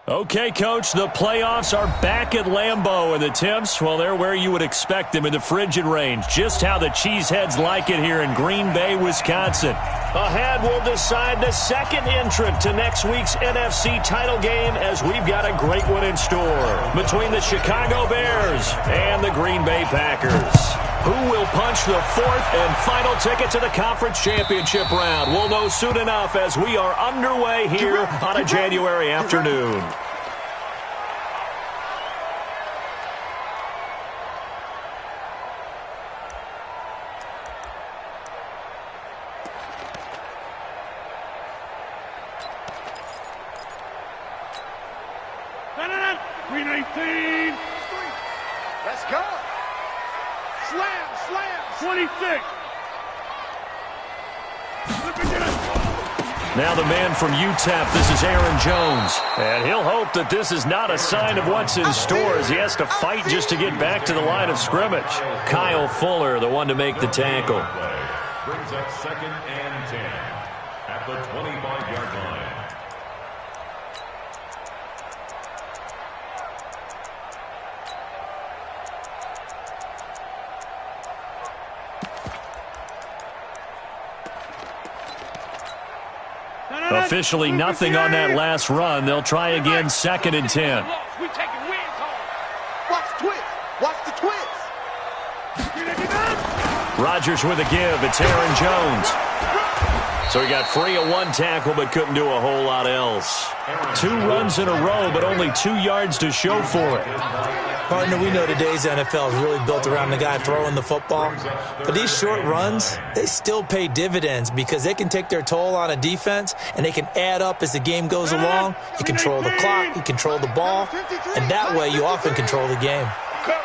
Okay, Coach, the playoffs are back at Lambeau, and the temps, well, they're where you would expect them in the frigid range. Just how the Cheeseheads like it here in Green Bay, Wisconsin. Ahead, we'll decide the second entrant to next week's NFC title game, as we've got a great one in store between the Chicago Bears and the Green Bay Packers. Who will punch the fourth and final ticket to the conference championship round? We'll know soon enough as we are underway here on a January afternoon. Let's go. Slam. 26. Now the man from UTEP, this is Aaron Jones. And he'll hope that this is not a sign of what's in store as he has to fight just to get back to the line of scrimmage. Kyle Fuller, the one to make the tackle. Brings up 2nd and 10 at the 25-yard line. Officially nothing on that last run. They'll try again, 2nd and 10. Watch the twist. Rodgers with a give. It's Aaron Jones. So he got free of one tackle but couldn't do a whole lot else. 2 runs in a row, but only 2 yards to show for it. Partner, we know today's NFL is really built around the guy throwing the football. But these short runs, they still pay dividends because they can take their toll on a defense and they can add up as the game goes along. You control the clock, you control the ball, and that way you often control the game. Kill.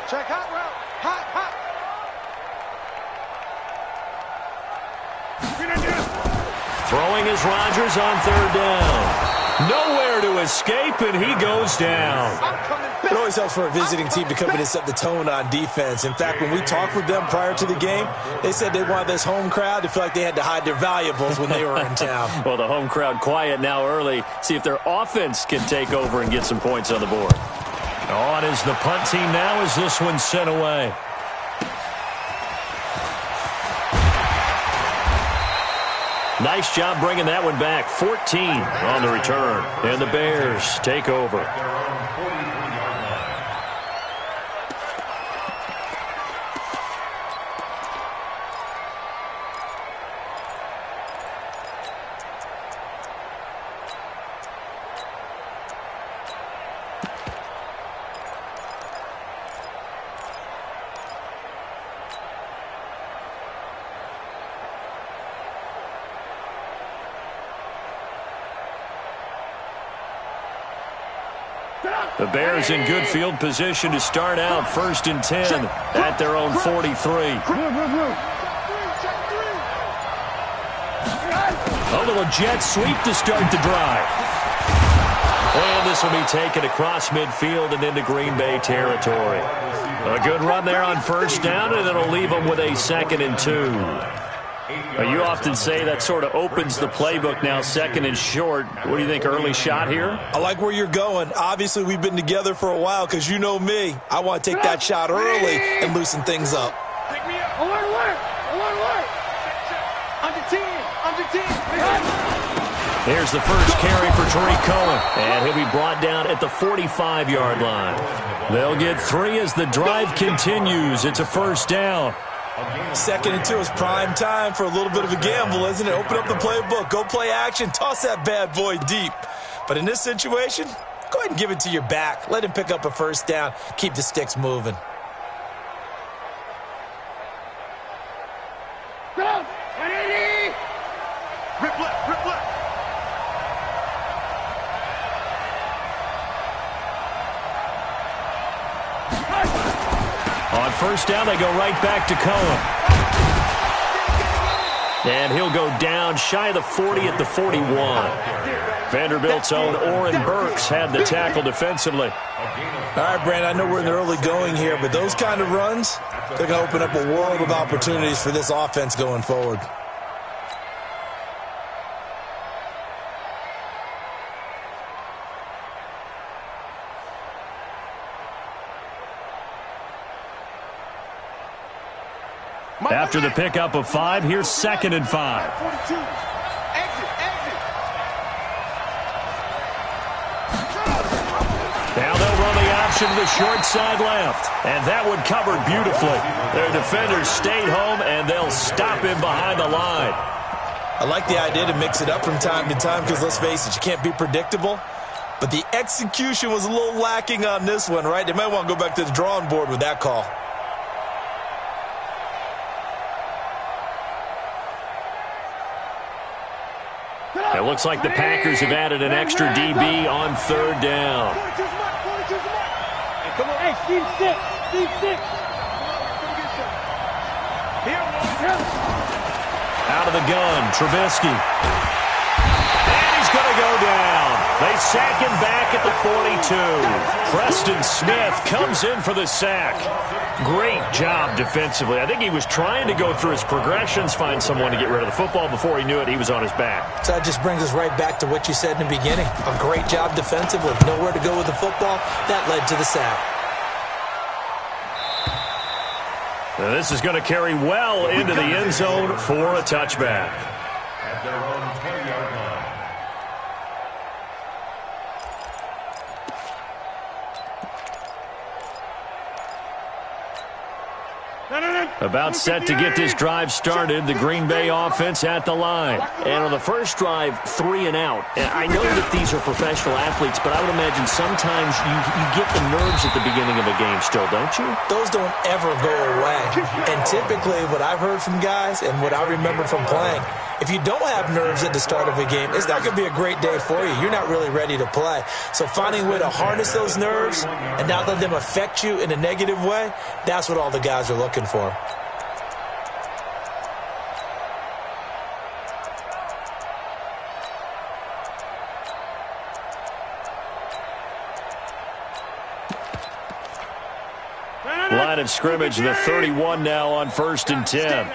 Check hot route. Hot. Throwing is Rodgers on 3rd down. Nowhere to escape, and he goes down. It always helps for a visiting team to come in and set the tone on defense. In fact, when we talked with them prior to the game, they said they wanted this home crowd to feel like they had to hide their valuables when they were in town. Well, the home crowd quiet now early. See if their offense can take over and get some points on the board. On is the punt team now as this one's sent away. Nice job bringing that one back. 14 on the return. And the Bears take over. The Bears in good field position to start out 1st and 10 at their own 43. A little jet sweep to start the drive. And this will be taken across midfield and into Green Bay territory. A good run there on 1st down, and it'll leave them with a 2nd and 2. You often say that sort of opens the playbook now, 2nd and short. What do you think, early shot here? I like where you're going. Obviously, we've been together for a while because you know me. I want to take that shot early and loosen things up. Alert. Under 10. Here's the first carry for Tariq Cohen, and he'll be brought down at the 45-yard line. They'll get 3 as the drive continues. It's a 1st down. 2nd and 2 is prime time for a little bit of a gamble, isn't it? Open up the playbook, go play action, toss that bad boy deep. But in this situation, go ahead and give it to your back. Let him pick up a 1st down. Keep the sticks moving. Go! 180! Rip left. On 1st down, they go right back to Cohen. And he'll go down shy of the 40 at the 41. Vanderbilt's own Oren Burks had the tackle defensively. All right, Brandon, I know we're in the early going here, but those kind of runs, they're going to open up a world of opportunities for this offense going forward. After the pickup of 5, here's 2nd and 5. Now they'll run the option to the short side left. And that one covered beautifully. Their defenders stayed home, and they'll stop him behind the line. I like the idea to mix it up from time to time because, let's face it, you can't be predictable. But the execution was a little lacking on this one, right? They might want to go back to the drawing board with that call. It looks like the Packers have added an extra DB on 3rd down. Hey, Steve 6. Out of the gun, Trubisky. And he's going to go down. They sack him back at the 42. Preston Smith comes in for the sack. Great job defensively. I think he was trying to go through his progressions, find someone to get rid of the football. Before he knew it, he was on his back. So that just brings us right back to what you said in the beginning. A great job defensively. Nowhere to go with the football. That led to the sack. Now this is going to carry well into the end zone for a touchback. At their own 20-yard line. About set to get this drive started, the Green Bay offense at the line. And on the first drive, 3 and out. And I know that these are professional athletes, but I would imagine sometimes you get the nerves at the beginning of a game still, don't you? Those don't ever go away. And typically what I've heard from guys and what I remember from playing, if you don't have nerves at the start of a game, it's not going to be a great day for you. You're not really ready to play. So finding a way to harness those nerves and not let them affect you in a negative way, that's what all the guys are looking for. Line of scrimmage, the 31 now on 1st and 10. Hey,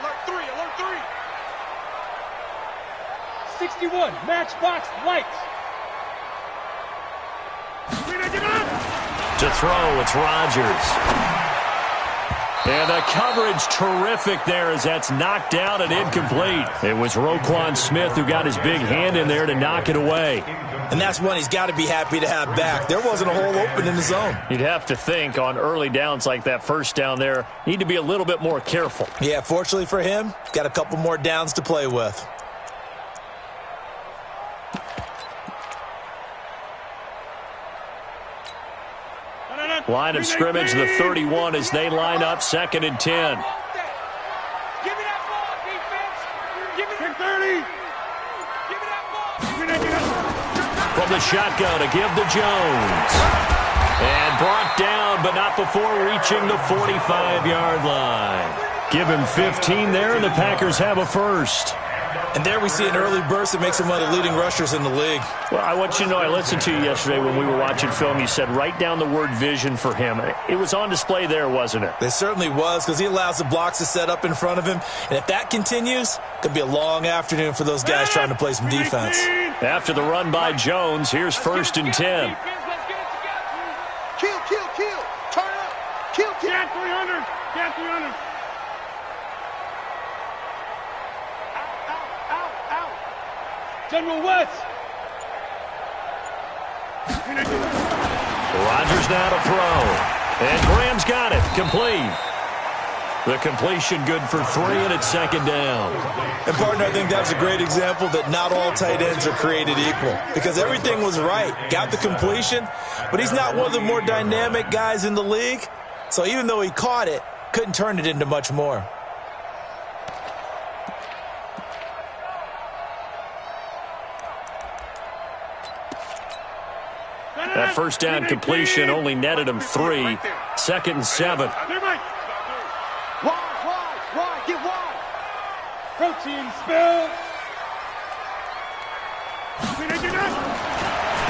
alert 3. 61, matchbox lights. To throw, it's Rodgers. And the coverage terrific there as that's knocked down and incomplete. It was Roquan Smith who got his big hand in there to knock it away. And that's one he's got to be happy to have back. There wasn't a hole open in the zone. You'd have to think on early downs like that first down there, need to be a little bit more careful. Yeah, fortunately for him, got a couple more downs to play with. Line of scrimmage, the 31 as they line up 2nd and 10. Give me that ball, defense. Give me that 30. Give me that ball. From the shotgun to give to Jones. And brought down, but not before reaching the 45-yard line. Give him 15 there, and the Packers have a first. And there we see an early burst that makes him one of the leading rushers in the league. Well, I want you to know, I listened to you yesterday when we were watching film. You said write down the word vision for him. It was on display there, wasn't it? It certainly was, because he allows the blocks to set up in front of him. And if that continues, it could be a long afternoon for those guys trying to play some defense. After the run by Jones, here's 1st and 10. Kill. Turn up. Kill. Get 300. Get 300. Out. General West. Rodgers now to throw. And Graham's got it. Complete. The completion good for 3, and it's 2nd down. And, partner, I think that's a great example that not all tight ends are created equal, because everything was right. Got the completion, but he's not one of the more dynamic guys in the league. So even though he caught it, couldn't turn it into much more. That first down completion only netted him 3. 2nd and 7. Protein spill.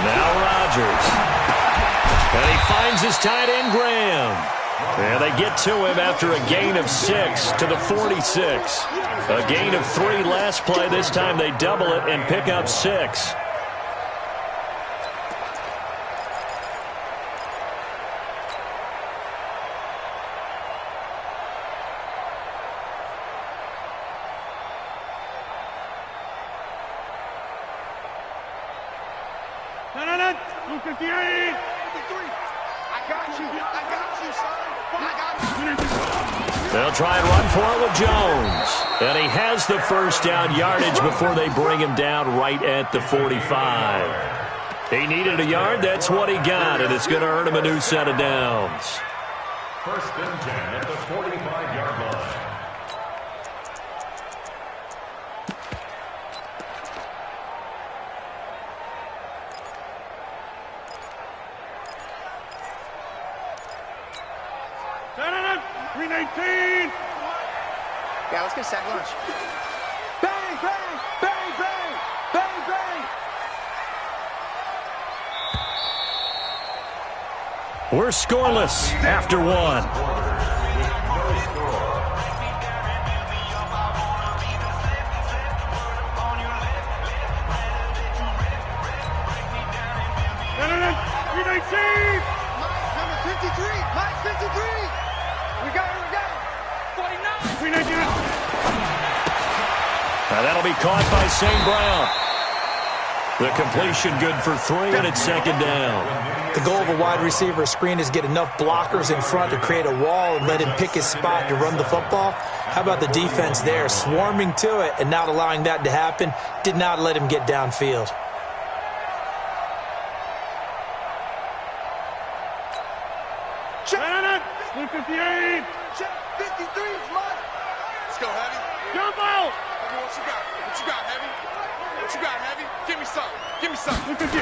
Now Rodgers. And he finds his tight end, Graham. And they get to him after a gain of 6 to the 46. A gain of 3 last play. This time they double it and pick up 6. Blue 58. 53. I got you, son. I got you. They'll try and run for it with Jones. And he has the first down yardage before they bring him down right at the 45. He needed a yard. That's what he got, and it's going to earn him a new set of downs. First and 10 at the 45-yard line. Yeah, let's get sack lunch. Bang, bang, bang, bang, bang, bang. We're scoreless after 1. Number 53, Mike 53. We got it. 49. Now that'll be caught by St. Brown. The completion good for 3, and it's second down. The goal of a wide receiver screen is get enough blockers in front to create a wall and let him pick his spot to run the football. How about the defense there, swarming to it and not allowing that to happen? Did not let him get downfield. Check. 58. Check. 53 is mine. Let's go, Heavy. Jump out. What you got? What you got, Heavy? What you got, Heavy? Give me some. Give me some. Check 3.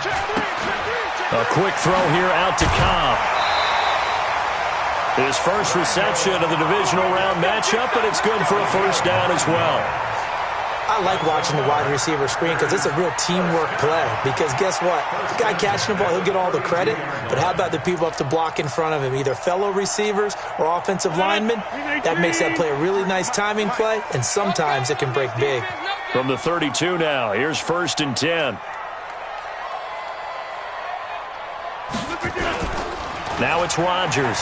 Check 3. A quick throw here out to Cobb. His first reception of the divisional round matchup, but it's good for a first down as well. I like watching the wide receiver screen because it's a real teamwork play. Because guess what? The guy catching the ball, he'll get all the credit. But how about the people up to block in front of him, either fellow receivers or offensive linemen? That makes that play a really nice timing play, and sometimes it can break big. From the 32 now, here's first and 10. Now it's Rodgers.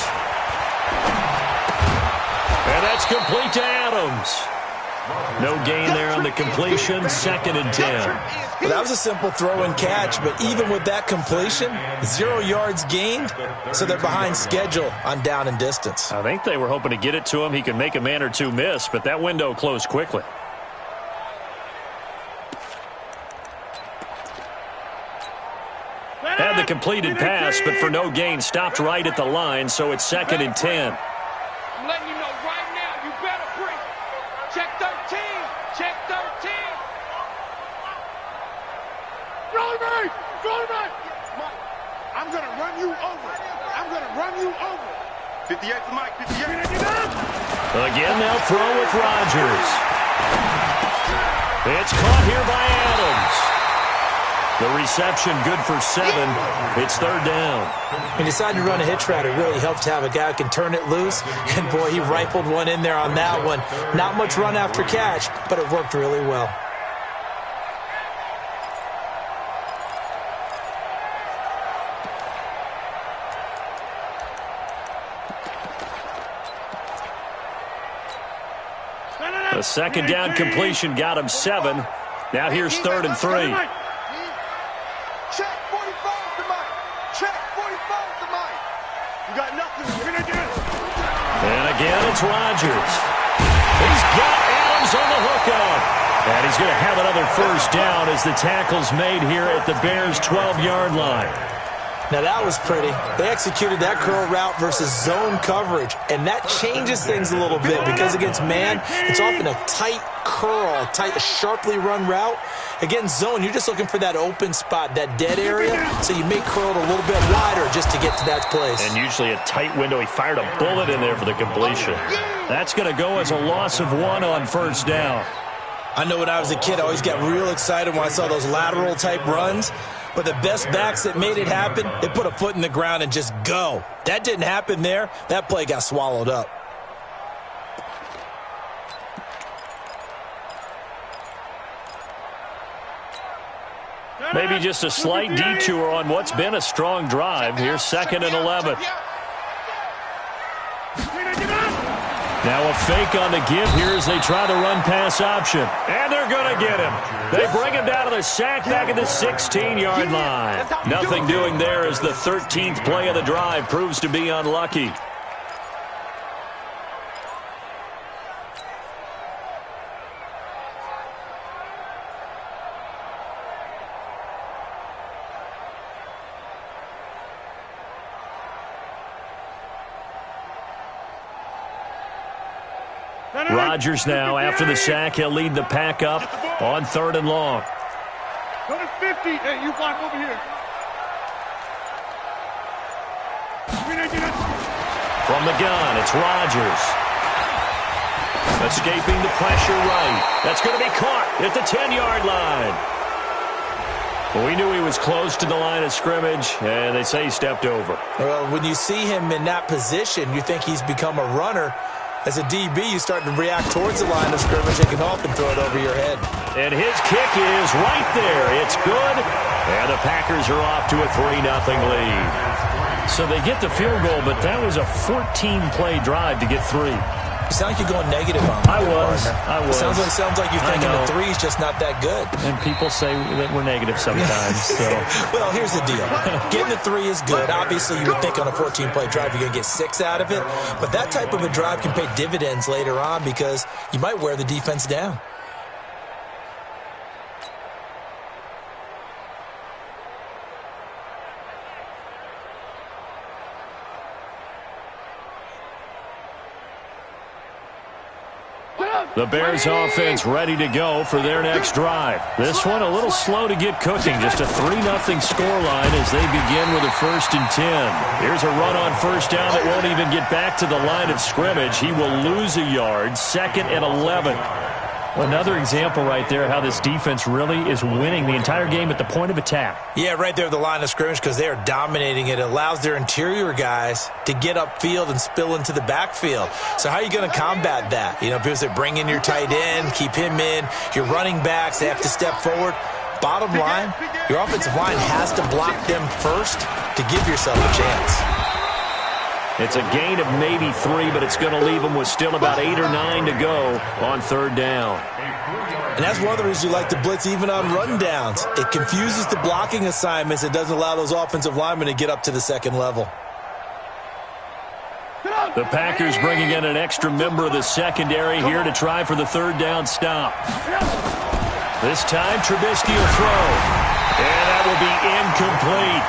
And that's complete to Adams. No gain there on the completion, second and 10. Well, that was a simple throw and catch, but even with that completion, 0 yards gained, so they're behind schedule on down and distance. I think they were hoping to get it to him. He could make a man or two miss, but that window closed quickly. Had the completed pass, but for no gain, stopped right at the line, so it's second and 10. I'm letting you know right now, you better bring. Check 13. Check 13. Throw me! I'm going to run you over. 58 to Mike. 58. Again, they'll throw with Rodgers. It's caught here by Adams. The reception good for 7. It's third down. He decided to run a hitch route. It really helps to have a guy who can turn it loose. And, boy, he rifled one in there on that one. Not much run after catch, but it worked really well. The second down completion got him 7. Now here's third and 3. Check 45 to Mike. Check 45 to Mike. You got nothing. And again, it's Rodgers. He's got Adams on the hookup. And he's going to have another first down as the tackle's made here at the Bears' 12-yard line. Now that was pretty. They executed that curl route versus zone coverage, and that changes things a little bit because against man, it's often a tight curl, tight, sharply run route. Against zone, you're just looking for that open spot, that dead area, so you may curl it a little bit wider just to get to that place. And usually a tight window. He fired a bullet in there for the completion. That's going to go as a loss of 1 on first down. I know when I was a kid, I always got real excited when I saw those lateral-type runs. But the best backs that made it happen, they put a foot in the ground and just go. That didn't happen there. That play got swallowed up. Maybe just a slight detour on what's been a strong drive. Here's 2nd and 11. Now a fake on the give here as they try the run-pass option. And they're going to get him. They bring him down to the sack back at the 16-yard line. Nothing doing there as the 13th play of the drive proves to be unlucky. Rodgers now, after the sack, he'll lead the pack up on 3rd and long. Go to 50. Hey, you block over here. From the gun, it's Rodgers. Escaping the pressure right. That's going to be caught at the 10-yard line. Well, we knew he was close to the line of scrimmage, and they say he stepped over. Well, when you see him in that position, you think he's become a runner. As a DB, you start to react towards the line of scrimmage and can often throw it over your head. And his kick is right there. It's good. And the Packers are off to a 3-0 lead. So they get the field goal, but that was a 14-play drive to get 3. You sound like you're going negative on me. I was. Sounds like you're thinking the 3's just not that good. And people say that we're negative sometimes. So. Well, here's the deal. Getting the 3 is good. Obviously, you would think on a 14-play drive you're going to get 6 out of it. But that type of a drive can pay dividends later on because you might wear the defense down. The Bears offense ready to go for their next drive. This one a little slow to get cooking. Just a 3-0 scoreline as they begin with a 1st and 10. Here's a run on first down that won't even get back to the line of scrimmage. He will lose a yard. 2nd and 11. Another example right there how this defense really is winning the entire game at the point of attack. Yeah, right there at the line of scrimmage because they are dominating it. It allows their interior guys to get upfield and spill into the backfield. So how are you going to combat that? You know, people say bring in your tight end, keep him in. Your running backs, they have to step forward. Bottom line, your offensive line has to block them first to give yourself a chance. It's a gain of maybe 3, but it's going to leave them with still about 8 or 9 to go on 3rd down. And that's one of the reasons you like to blitz even on rundowns. It confuses the blocking assignments. It doesn't allow those offensive linemen to get up to the 2nd level. The Packers bringing in an extra member of the secondary here to try for the 3rd down stop. This time, Trubisky will throw. And that will be incomplete.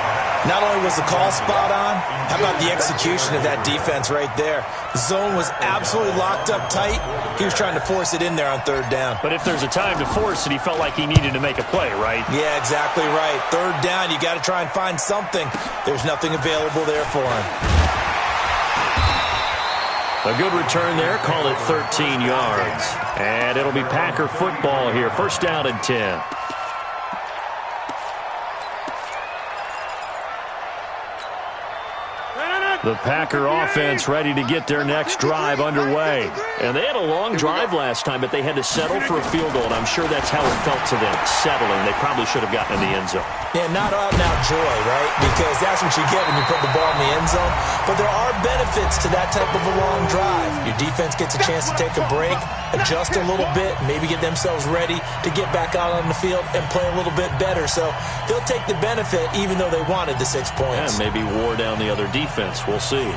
Not only was the call spot on, how about the execution of that defense right there? The zone was absolutely locked up tight. He was trying to force it in there on 3rd down. But if there's a time to force it, he felt like he needed to make a play, right? Yeah, exactly right. 3rd down, you got to try and find something. There's nothing available there for him. A good return there. Call it 13 yards. And it'll be Packer football here. 1st down and 10. The Packer offense ready to get their next drive underway. And they had a long drive last time, but they had to settle for a field goal, and I'm sure that's how it felt to them, settling. They probably should have gotten in the end zone. Yeah, not out-and-out joy, right? Because that's what you get when you put the ball in the end zone. But there are benefits to that type of a long drive. Your defense gets a chance to take a break, adjust a little bit, maybe get themselves ready to get back out on the field and play a little bit better. So they'll take the benefit even though they wanted the 6 points. And maybe wore down the other defense. We'll see.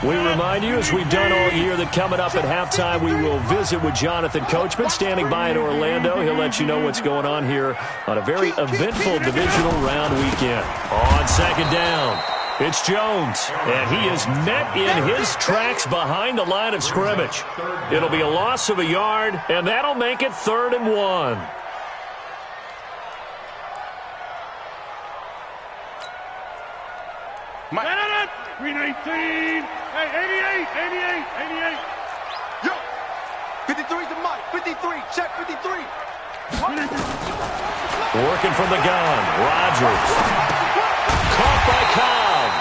We remind you, as we've done all year, that coming up at halftime, we will visit with Jonathan Coachman, standing by in Orlando. He'll let you know what's going on here on a very eventful divisional round weekend. On second down, it's Jones, and he is met in his tracks behind the line of scrimmage. It'll be a loss of a yard, and that'll make it 3rd and 1. Mike. 319. Hey, 88. Yo, 53's the Mike. 53. Check 53. Working from the gun. Rodgers. Caught by Cobb.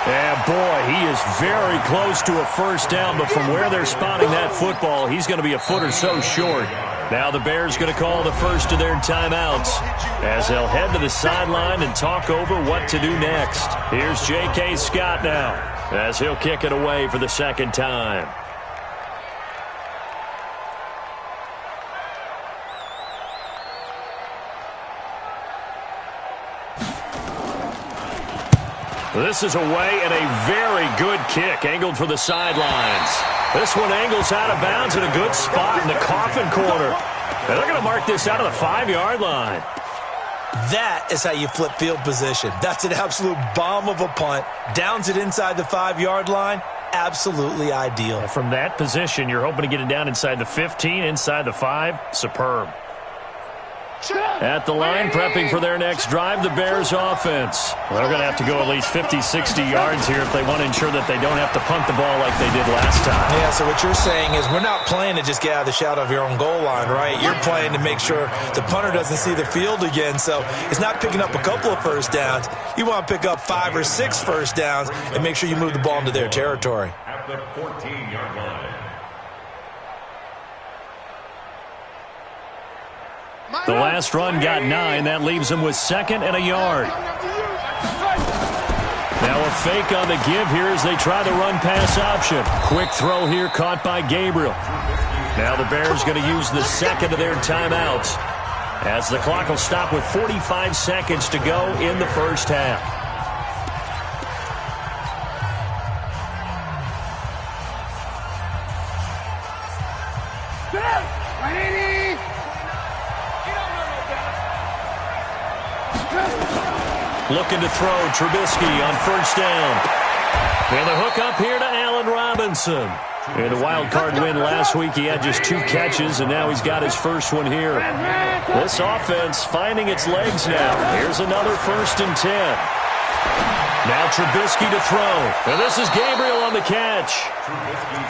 And, boy, he is very close to a first down, but from where they're spotting that football, he's going to be a foot or so short. Now the Bears going to call the first of their timeouts as they'll head to the sideline and talk over what to do next. Here's J.K. Scott now as he'll kick it away for the second time. This is away and a very good kick angled for the sidelines. This one angles out of bounds in a good spot in the coffin corner. And they're going to mark this out of the 5-yard line. That is how you flip field position. That's an absolute bomb of a punt. Downs it inside the 5-yard line. Absolutely ideal. From that position, you're hoping to get it down inside the 15, inside the 5. Superb. At the line, prepping for their next drive, the Bears offense. Well, they're going to have to go at least 50, 60 yards here if they want to ensure that they don't have to punt the ball like they did last time. Yeah, so what you're saying is we're not playing to just get out of the shadow of your own goal line, right? You're playing to make sure the punter doesn't see the field again. So it's not picking up a couple of first downs. You want to pick up 5 or 6 first downs and make sure you move the ball into their territory. At the 14-yard line. The last run got 9. That leaves them with 2nd and a yard. Now a fake on the give here as they try the run-pass option. Quick throw here caught by Gabriel. Now the Bears going to use the 2nd of their timeouts as the clock will stop with 45 seconds to go in the first half. Looking to throw, Trubisky on first down. And the hook up here to Allen Robinson. In a wild card win last week, he had just 2 catches, and now he's got his first one here. This offense finding its legs now. Here's another 1st and 10. Now Trubisky to throw. And this is Gabriel on the catch.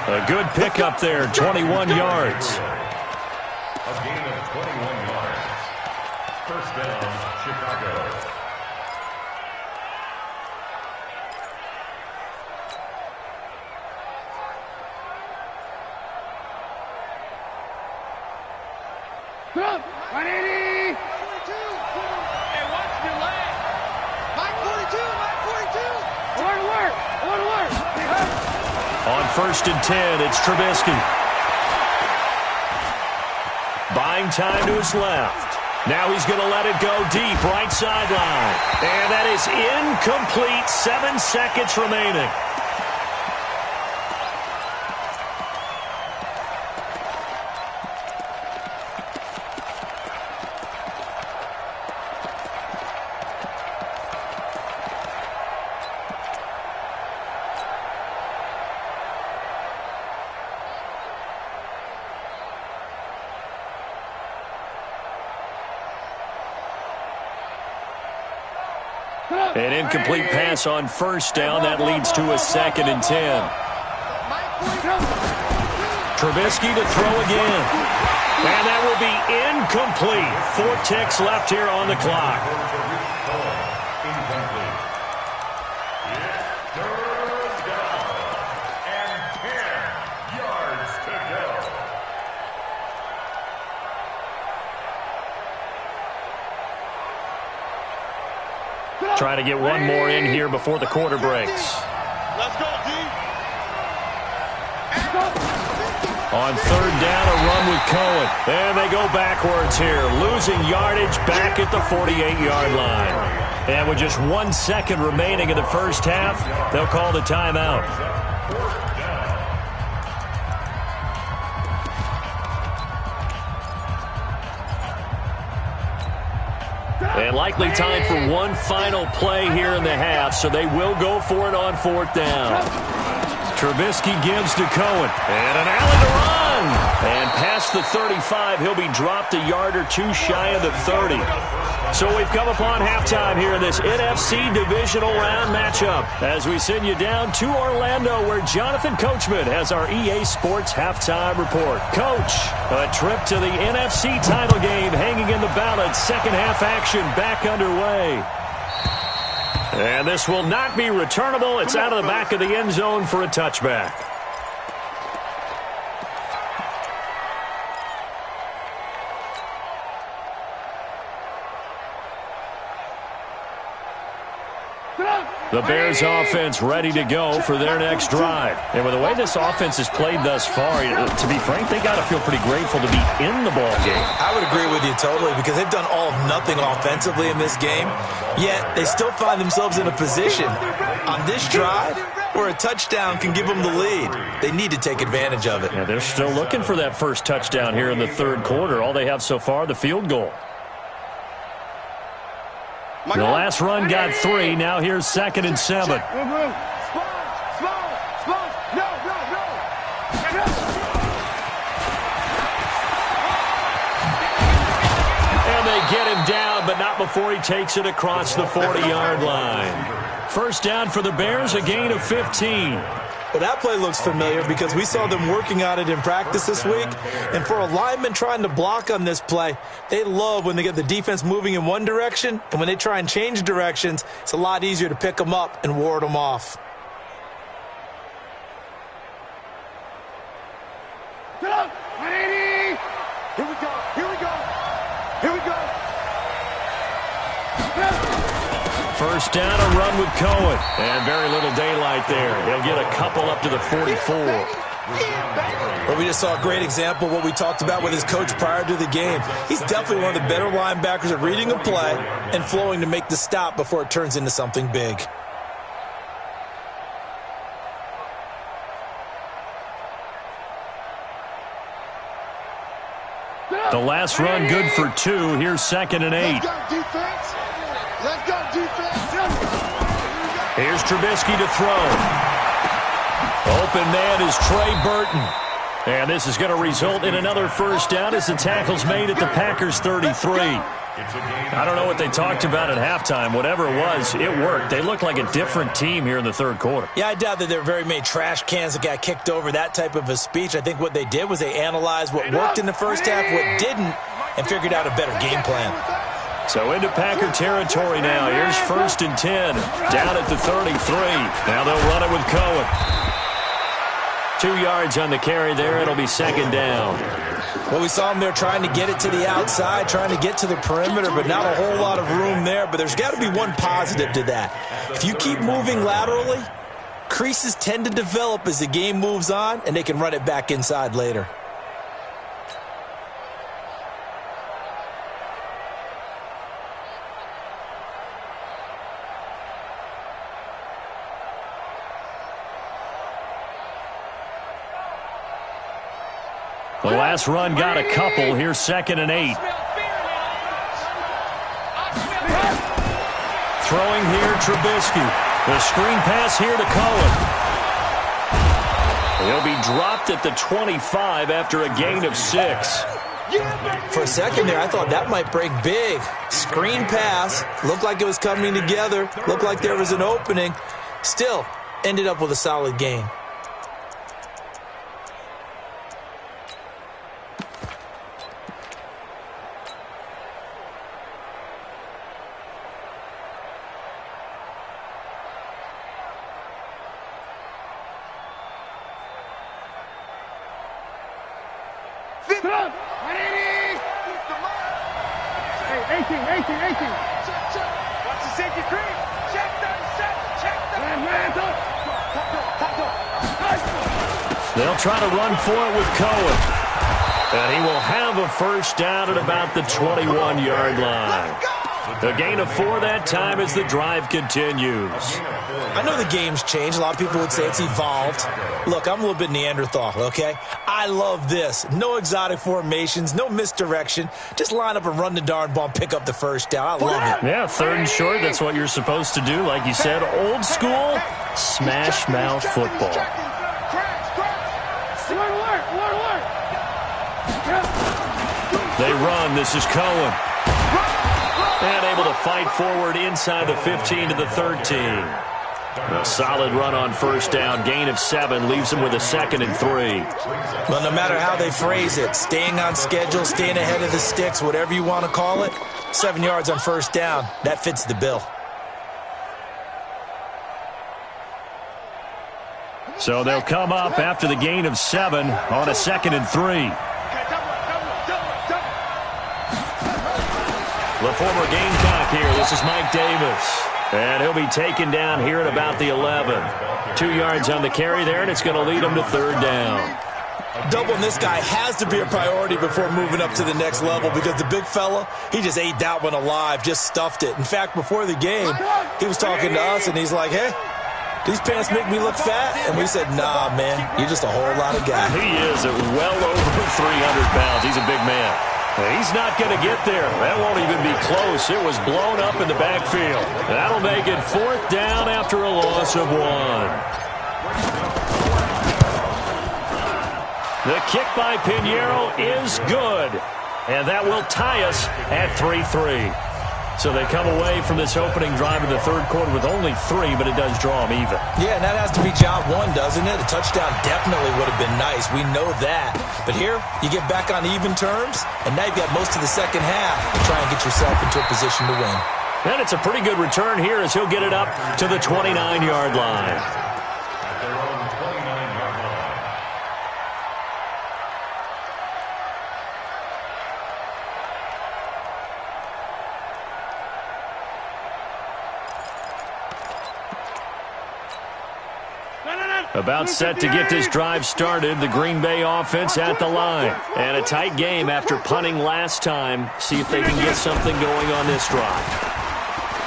A good pickup there, 21 yards. A gain of 21 yards. First down, Chicago. On 1st and 10, it's Trubisky. Buying time to his left. Now he's going to let it go deep, right sideline. And that is incomplete. 7 seconds remaining. An incomplete pass on first down. That leads to a 2nd and 10. Trubisky to throw again. And that will be incomplete. 4 ticks left here on the clock. Incomplete. It's 3rd down and 10 yards to go. Trying to get one more in here before the quarter breaks. Let's go, D. On 3rd down, a run with Cohen. And they go backwards here, losing yardage back at the 48-yard line. And with just 1 second remaining in the first half, they'll call the timeout. And likely time for one final play here in the half, so they will go for it on 4th down. Trubisky gives to Cohen. And an alley to run. And past the 35, he'll be dropped a yard or two shy of the 30. So we've come upon halftime here in this NFC Divisional Round matchup as we send you down to Orlando where Jonathan Coachman has our EA Sports Halftime Report. Coach, a trip to the NFC title game hanging in the balance. Second half action back underway. And this will not be returnable. It's out of the back of the end zone for a touchback. The Bears offense ready to go for their next drive. And with the way this offense has played thus far, to be frank, they got to feel pretty grateful to be in the ball game. I would agree with you totally because they've done all of nothing offensively in this game, yet they still find themselves in a position on this drive where a touchdown can give them the lead. They need to take advantage of it. Yeah, they're still looking for that first touchdown here in the third quarter. All they have so far, the field goal. The last run got 3. Now here's 2nd and 7. And they get him down, but not before he takes it across the 40-yard line. First down for the Bears, a gain of 15. Well, that play looks familiar because we saw them working on it in practice this week. And for a lineman trying to block on this play, they love when they get the defense moving in one direction. And when they try and change directions, it's a lot easier to pick them up and ward them off. Get up! 180! Here we go! Here we go! Here we go! First down, a run with Cohen. And very little daylight there. He'll get a couple up to the 44. Well, we just saw a great example of what we talked about with his coach prior to the game. He's definitely one of the better linebackers at reading a play and flowing to make the stop before it turns into something big. The last run good for 2. Here's 2nd and 8. Let's go, defense! Let's go, defense! Here's Trubisky to throw. Open man is Trey Burton. And this is going to result in another first down as the tackle's made at the Packers' 33. I don't know what they talked about at halftime. Whatever it was, it worked. They looked like a different team here in the third quarter. Yeah, I doubt that there were very many trash cans that got kicked over, that type of a speech. I think what they did was they analyzed what worked in the first half, what didn't, and figured out a better game plan. So into Packer territory now. Here's 1st and 10. Down at the 33. Now they'll run it with Cohen. 2 yards on the carry there. It'll be 2nd down. Well, we saw him there trying to get it to the outside, trying to get to the perimeter, but not a whole lot of room there. But there's got to be one positive to that. If you keep moving laterally, creases tend to develop as the game moves on, and they can run it back inside later. The last run got a couple. Here's 2nd and 8. Throwing here, Trubisky. The screen pass here to Cohen. He'll be dropped at the 25 after a gain of 6. For a second there, I thought that might break big. Screen pass. Looked like it was coming together. Looked like there was an opening. Still, ended up with a solid gain. They'll try to run for it with Cohen. And he will have a first down at about the 21-yard line. A gain of 4 that time as the drive continues. I know the game's changed. A lot of people would say it's evolved. Look, I'm a little bit Neanderthal, okay? I love this. No exotic formations, no misdirection. Just line up and run the darn ball and pick up the first down. I love it. Yeah, 3rd and short, that's what you're supposed to do. Like you said, old school, smash mouth football. They run. This is Cohen. And able to fight forward inside the 15 to the 13. A solid run on 1st down. Gain of 7 leaves them with a 2nd and 3. Well, no matter how they phrase it, staying on schedule, staying ahead of the sticks, whatever you want to call it, 7 yards on 1st down, that fits the bill. So they'll come up after the gain of 7 on a 2nd and 3. The former Gamecock here. This is Mike Davis. And he'll be taken down here at about the 11. 2 yards on the carry there, and it's going to lead him to 3rd down. Doubling this guy has to be a priority before moving up to the next level because the big fella, he just ate that one alive, just stuffed it. In fact, before the game, he was talking to us, and he's like, hey, these pants make me look fat? And we said, nah, man, you're just a whole lot of guy. He is at well over 300 pounds. He's a big man. He's not going to get there. That won't even be close. It was blown up in the backfield. That'll make it 4th down after a loss of 1. The kick by Pinheiro is good. And that will tie us at 3-3. So they come away from this opening drive in the 3rd quarter with only 3, but it does draw them even. Yeah, and that has to be job 1, doesn't it? A touchdown definitely would have been nice. We know that. But here, you get back on even terms, and now you've got most of the 2nd half to try and get yourself into a position to win. And it's a pretty good return here as he'll get it up to the 29-yard line. About set to get this drive started, the Green Bay offense at the line. And a tight game after punting last time. See if they can get something going on this drive.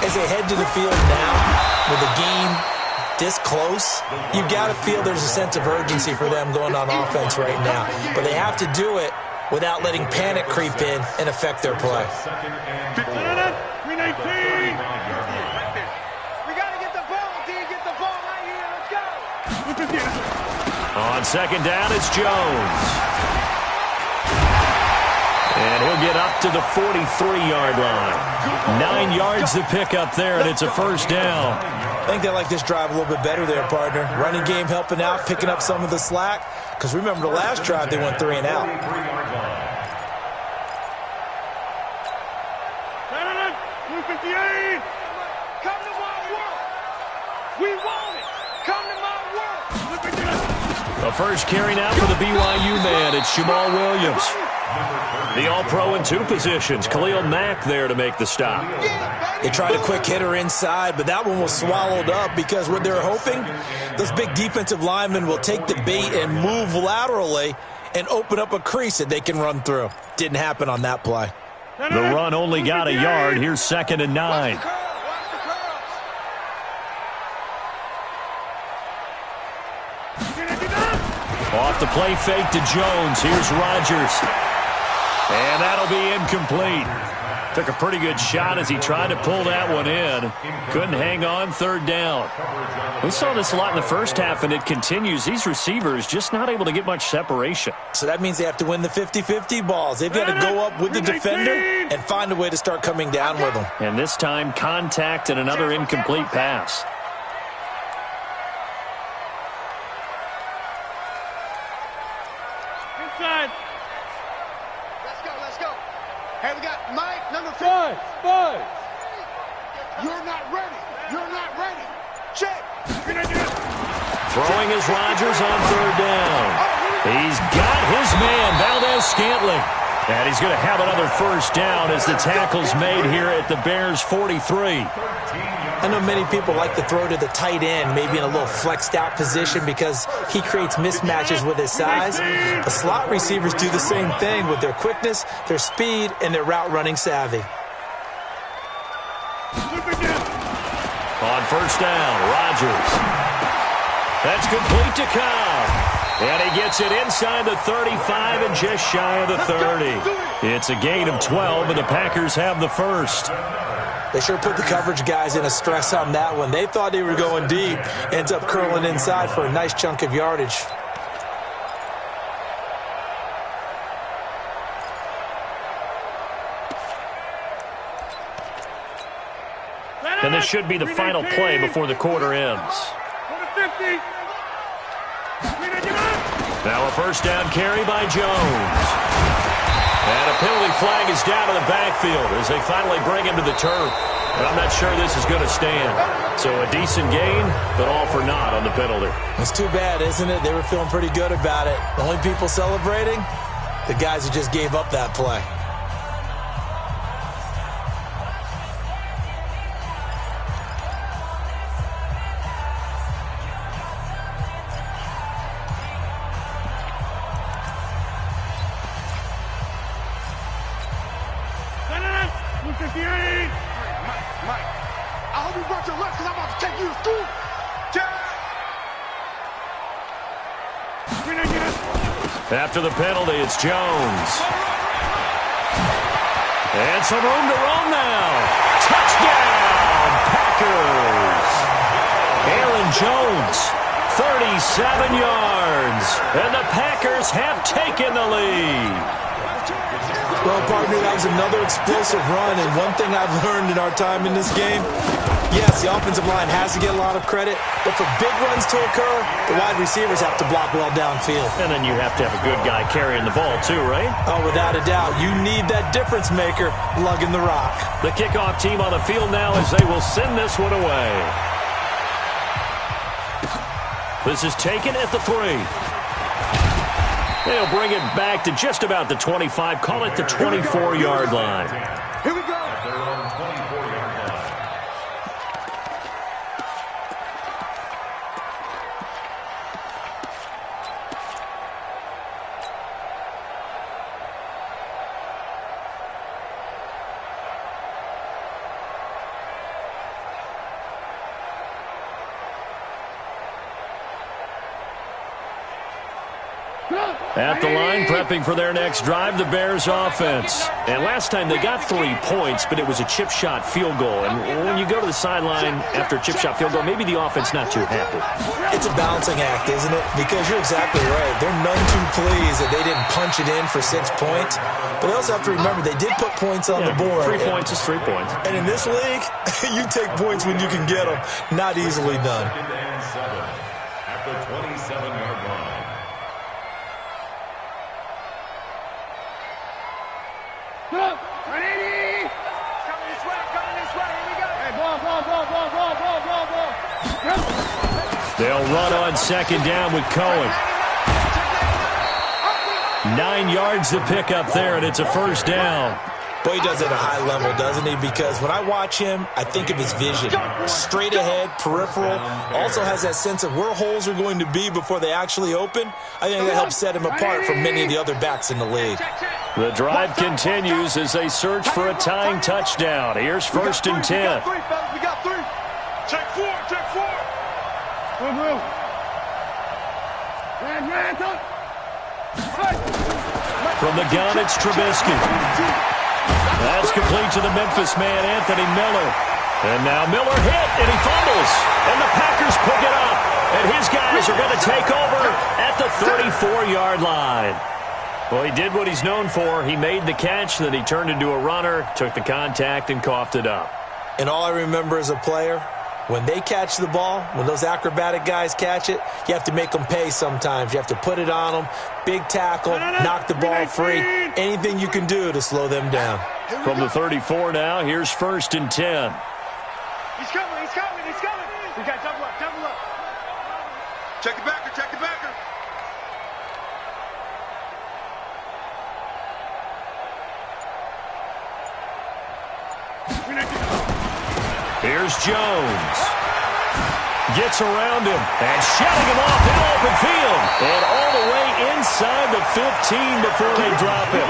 As they head to the field now, with the game this close, you've got to feel there's a sense of urgency for them going on offense right now. But they have to do it without letting panic creep in and affect their play. On 2nd down, it's Jones. And he'll get up to the 43-yard line. 9 yards to pick up there, and it's a 1st down. I think they like this drive a little bit better there, partner. Running game helping out, picking up some of the slack. Because remember, the last drive, they went 3 and out. Come to my work. We want it. Come to my work. The first carry now for the BYU man. It's Jamal Williams. The All-Pro in 2 positions. Khalil Mack there to make the stop. They tried a quick hitter inside, but that one was swallowed up because what they're hoping, those big defensive linemen will take the bait and move laterally and open up a crease that they can run through. Didn't happen on that play. The run only got a yard. Here's 2nd and 9. Off the play fake to Jones. Here's Rodgers. And that'll be incomplete. Took a pretty good shot as he tried to pull that one in. Couldn't hang on. 3rd down. We saw this a lot in the first half, and it continues. These receivers just not able to get much separation. So that means they have to win the 50-50 balls. They've got to go up with the defender and find a way to start coming down with them. And this time, contact and another incomplete pass. Inside. Let's go. Hey, we got Mike, number 5. You're not ready. Check. Throwing is Rodgers on 3rd down. He's got his man, Valdez-Scantling. And he's going to have another 1st down as the tackle's made here at the Bears' 43. I know many people like to throw to the tight end, maybe in a little flexed out position because he creates mismatches with his size. The slot receivers do the same thing with their quickness, their speed, and their route running savvy. On first down, Rodgers. That's complete to Cobb. And he gets it inside the 35 and just shy of the 30. It's a gain of 12, and the Packers have the first. They sure put the coverage guys in a stress on that one. They thought they were going deep. Ends up curling inside for a nice chunk of yardage. And this should be the final play before the quarter ends. Now a first down carry by Jones. And a penalty flag is down to the backfield as they finally bring him to the turf. But I'm not sure this is going to stand. So a decent gain, but all for naught on the penalty. It's too bad, isn't it? They were feeling pretty good about it. The only people celebrating, the guys who just gave up that play. Mike, I hope you brought your lunch because I'm about to take you to school. After the penalty, it's Jones. And some room to roam now. Touchdown, Packers. Aaron Jones, 37 yards. And the Packers have taken the lead. Well, partner, that was another explosive run, and one thing I've learned in our time in this game, yes, the offensive line has to get a lot of credit, but for big runs to occur, the wide receivers have to block well downfield. And then you have to have a good guy carrying the ball too, right? Oh, without a doubt. You need that difference maker lugging the rock. The kickoff team on the field now as they will send this one away. This is taken at the 3. They'll bring it back to just about the 25. Call it the 24-yard line. Here we go. At their own 24-yard line. At the line, prepping for their next drive, the Bears offense. And last time they got 3 points, but it was a chip shot field goal. And when you go to the sideline after a chip shot field goal, maybe the offense not too happy. It's a balancing act, isn't it? Because you're exactly right. They're none too pleased that they didn't punch it in for 6 points. But they also have to remember they did put points on the board. 3 points is 3 points. And in this league, you take points when you can get them. Not easily done. Second and 7 at the 27-yard line. They'll run on second down with Cohen. 9 yards to pick up there, and it's a first down. Boy, he does it at a high level, doesn't he? Because when I watch him, I think of his vision. Straight ahead, peripheral. Also has that sense of where holes are going to be before they actually open. I think that helps set him apart from many of the other backs in the league. The drive continues as they search for a tying touchdown. Here's first and 10. We got 3. Check 4. Check 4. From the gun, it's Trubisky. That's complete to the Memphis man, Anthony Miller. And now Miller hit, and he fumbles. And the Packers pick it up. And his guys are going to take over at the 34-yard line. Well, he did what he's known for. He made the catch, then he turned into a runner, took the contact, and coughed it up. And all I remember as a player, when they catch the ball, when those acrobatic guys catch it, you have to make them pay sometimes. You have to put it on them, big tackle, knock the ball free. Anything you can do to slow them down. From the 34 now, here's first and 10. He's coming. He's coming. He's coming. We got double up. Double up. Check the backer. Check the backer. Here's Jones. Gets around him and shouting him off in open field. And all the way inside the 15 before they drop him.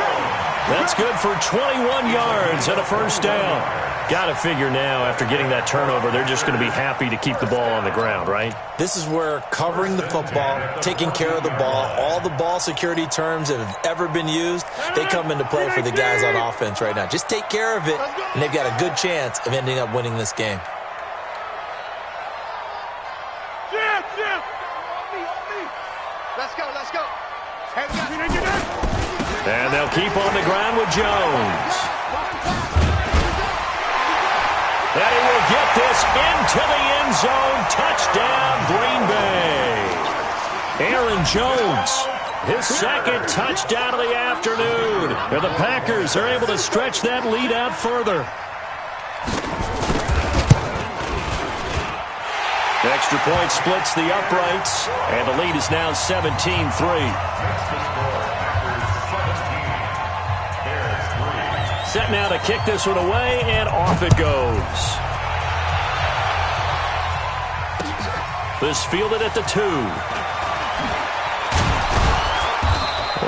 That's good for 21 yards and a first down. Got to figure now, after getting that turnover, they're just going to be happy to keep the ball on the ground, right? This is where covering the football, taking care of the ball, all the ball security terms that have ever been used, they come into play for the guys on offense right now. Just take care of it, and they've got a good chance of ending up winning this game. Let's go, let's go. And they'll keep on the ground with Jones. And he will get this into the end zone. Touchdown, Green Bay. Aaron Jones, his second touchdown of the afternoon. And the Packers are able to stretch that lead out further. The extra point splits the uprights, and the lead is now 17-3. Set now to kick this one away, and off it goes. This fielded at the 2.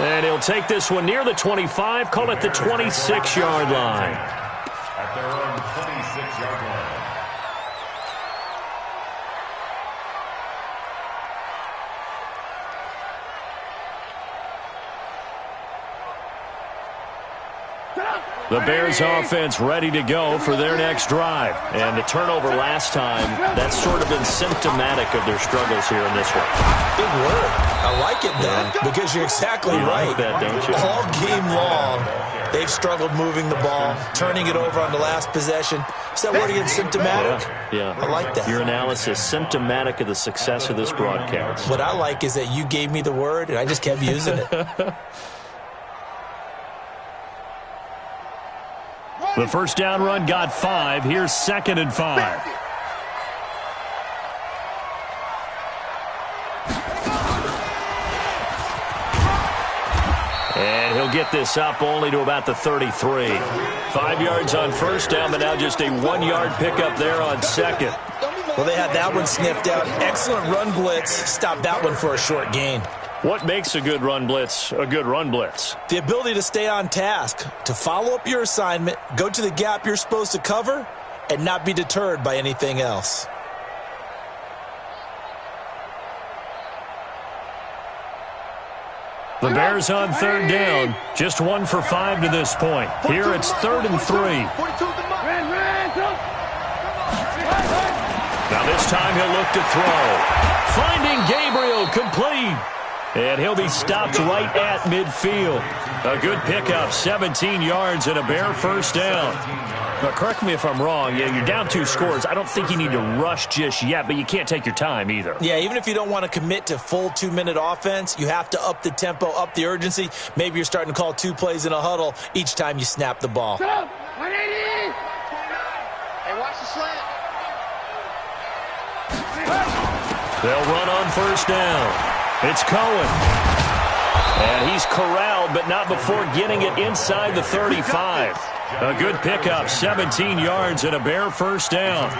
And he'll take this one near the 25, call it the 26-yard line. At their own 26-yard line. The Bears offense ready to go for their next drive. And the turnover last time, that's sort of been symptomatic of their struggles here in this one. Big word. I like it, though, because you're exactly right. Like that, don't you? All game long, they've struggled moving the ball, turning it over on the last possession. Is that word again, symptomatic? Yeah. I like that. Your analysis, symptomatic of the success of this broadcast. What I like is that you gave me the word, and I just kept using it. The first down run got 5. Here's 2nd and 5. And he'll get this up only to about the 33. 5 yards on first down, but now just a 1-yard pickup there on 2nd. Well, they had that one sniffed out. Excellent run blitz. Stopped that one for a short gain. What makes a good run blitz a good run blitz? The ability to stay on task, to follow up your assignment, go to the gap you're supposed to cover, and not be deterred by anything else. The Bears on 3rd down. Just 1 for 5 to this point. Here it's 3rd and 3. Now this time he'll look to throw. Finding Gabriel, complete. And he'll be stopped right at midfield. A good pickup, 17 yards and a Bear first down. Now, correct me if I'm wrong. Yeah, you're down 2 scores. I don't think you need to rush just yet, but you can't take your time either. Yeah, even if you don't want to commit to full 2-minute offense, you have to up the tempo, up the urgency. Maybe you're starting to call 2 plays in a huddle each time you snap the ball. Hey, watch the slant. They'll run on first down. It's Cohen. And he's corralled, but not before getting it inside the 35. A good pickup, 17 yards and a Bear first down.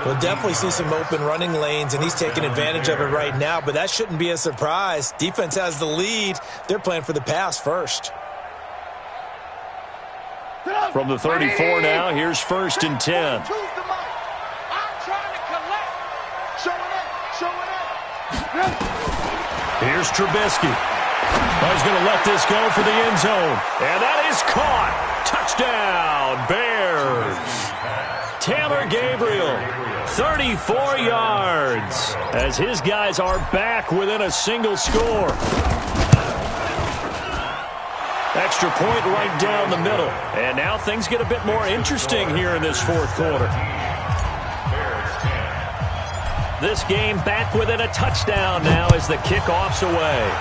We'll definitely see some open running lanes, and he's taking advantage of it right now, but that shouldn't be a surprise. Defense has the lead. They're playing for the pass first. From the 34 now, here's 1st and 10. Here's Trubisky. He's going to let this go for the end zone. And that is caught. Touchdown, Bears. Taylor Gabriel, 34 yards, as his guys are back within a single score. Extra point right down the middle. And now things get a bit more interesting here in this 4th quarter. This game back within a touchdown now as the kickoff's away.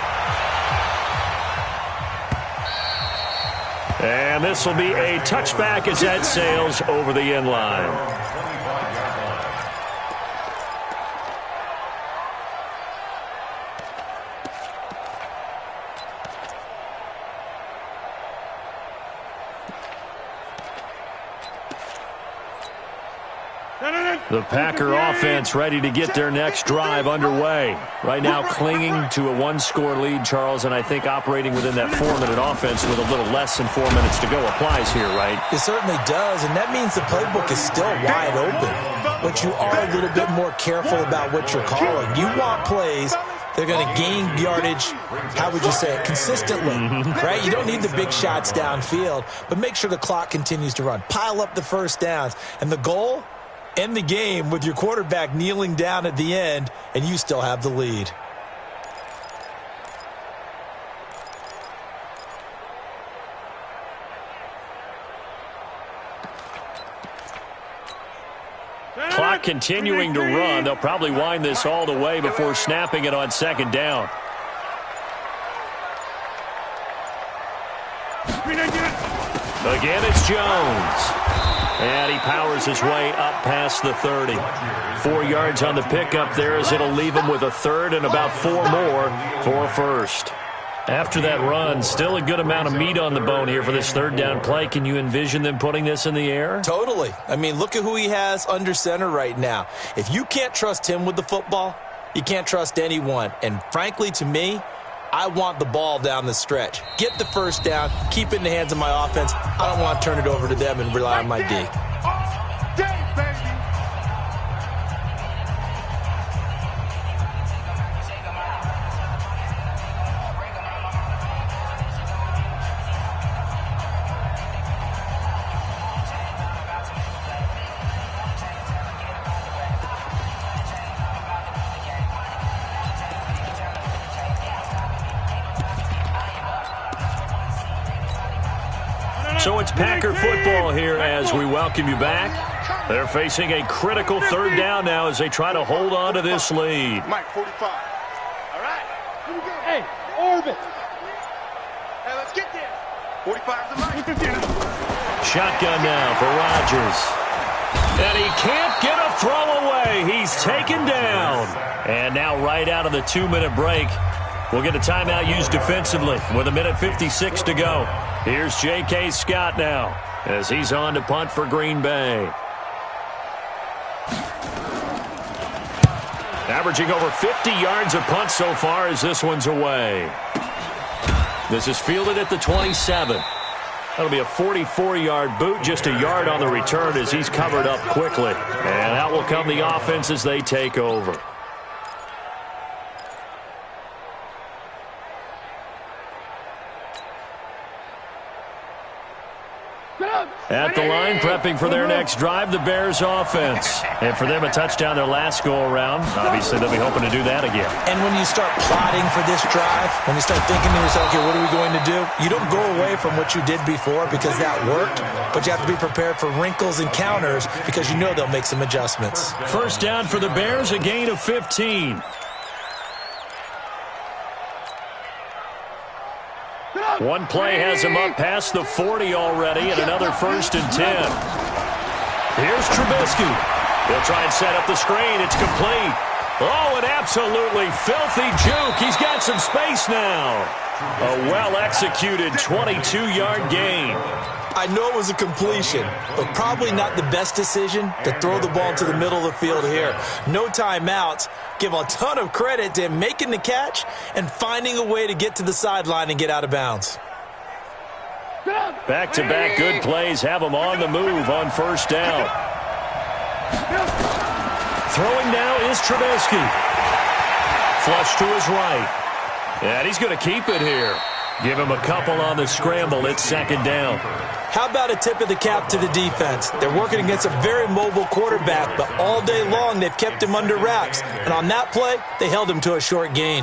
And this will be a touchback as that sails over the end line. The Packer offense ready to get their next drive underway. Right now clinging to a one-score lead, Charles, and I think operating within that 4-minute offense with a little less than 4 minutes to go applies here, right? It certainly does, and that means the playbook is still wide open. But you are a little bit more careful about what you're calling. You want plays they're going to gain yardage, how would you say it, consistently, right? You don't need the big shots downfield, but make sure the clock continues to run. Pile up the first downs, and the goal, end the game with your quarterback kneeling down at the end, and you still have the lead. Clock continuing to run. They'll probably wind this all the way before snapping it on second down. Again, it's Jones. And he powers his way up past the 30. 4 yards on the pickup there as it'll leave him with a third and about 4 more for a first. After that run, still a good amount of meat on the bone here for this third down play. Can you envision them putting this in the air? Totally. I mean, look at who he has under center right now. If you can't trust him with the football, you can't trust anyone. And frankly, to me, I want the ball down the stretch. Get the first down, keep it in the hands of my offense. I don't want to turn it over to them and rely on my D. So it's Packer football here as we welcome you back. They're facing a critical third down now as they try to hold on to this lead. Mike, 45. All right. Here we go. Hey, orbit. Hey, let's get there. 45 to Mike. Shotgun now for Rodgers. And he can't get a throw away. He's taken down. And now right out of the 2-minute break, we'll get a timeout used defensively with 1:56 to go. Here's J.K. Scott now as he's on to punt for Green Bay. Averaging over 50 yards a punt so far as this one's away. This is fielded at the 27. That'll be a 44-yard boot, just a yard on the return as he's covered up quickly. And out will come the offense as they take over. At the line, prepping for their next drive, the Bears offense. And for them, a touchdown their last go-around. Obviously, they'll be hoping to do that again. And when you start plotting for this drive, when you start thinking to yourself, okay, what are we going to do? You don't go away from what you did before because that worked, but you have to be prepared for wrinkles and counters because you know they'll make some adjustments. First down for the Bears, a gain of 15. One play has him up past the 40 already, and another 1st and 10. Here's Trubisky. He'll try and set up the screen. It's complete. Oh, an absolutely filthy juke. He's got some space now. A well-executed 22-yard gain. I know it was a completion, but probably not the best decision to throw the ball into the middle of the field here. No timeouts. Give a ton of credit to him making the catch and finding a way to get to the sideline and get out of bounds. Back-to-back good plays have him on the move on first down. Throwing now is Trubisky. Flush to his right. And he's going to keep it here. Give him a couple on the scramble. It's second down. How about a tip of the cap to the defense? They're working against a very mobile quarterback, but all day long they've kept him under wraps. And on that play, they held him to a short gain.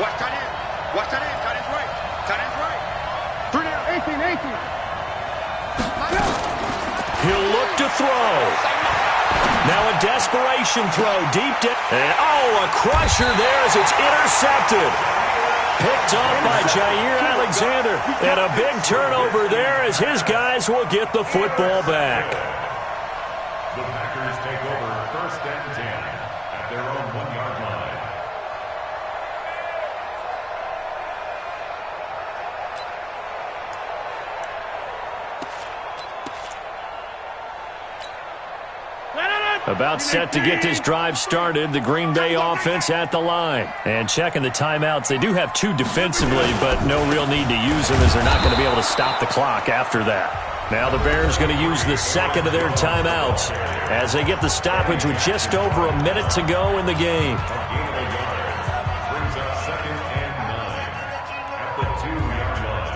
Watch tight end. Watch tight end. Tight end's right. Tight end's right. 3 down. 18. He'll look to throw. Now a desperation throw deep down. And a crusher there as it's intercepted. Picked off by Jair Alexander. And a big turnover there as his guys will get the football back. The Packers take over 1st and 10 at their own 1-yard line. About set to get this drive started, the Green Bay offense at the line. And checking the timeouts, they do have 2 defensively, but no real need to use them as they're not going to be able to stop the clock after that. Now the Bears going to use the second of their timeouts as they get the stoppage with just over a minute to go in the game. Brings up 2nd and 9 at the 2-yard line.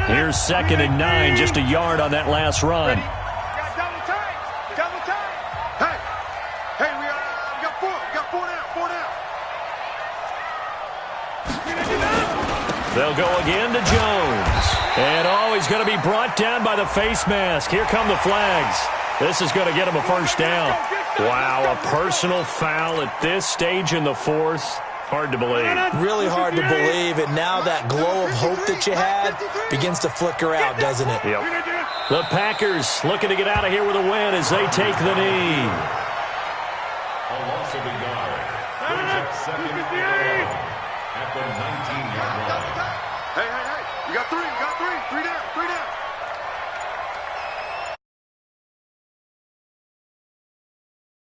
Here's 2nd and 9, just a yard on that last run. Double time. Hey, we got 4. We got 4 down. They'll go again to Jones. And, he's going to be brought down by the face mask. Here come the flags. This is going to get him a first down. Wow, a personal foul at this stage in the 4th. Hard to believe. Really hard to believe, and now that glow of hope that you had begins to flicker out, doesn't it? Yep. The Packers looking to get out of here with a win as they take the knee. A loss of a yard. Brings up 2nd and 11 at the 19-yard line. Hey. You got 3. 3 down.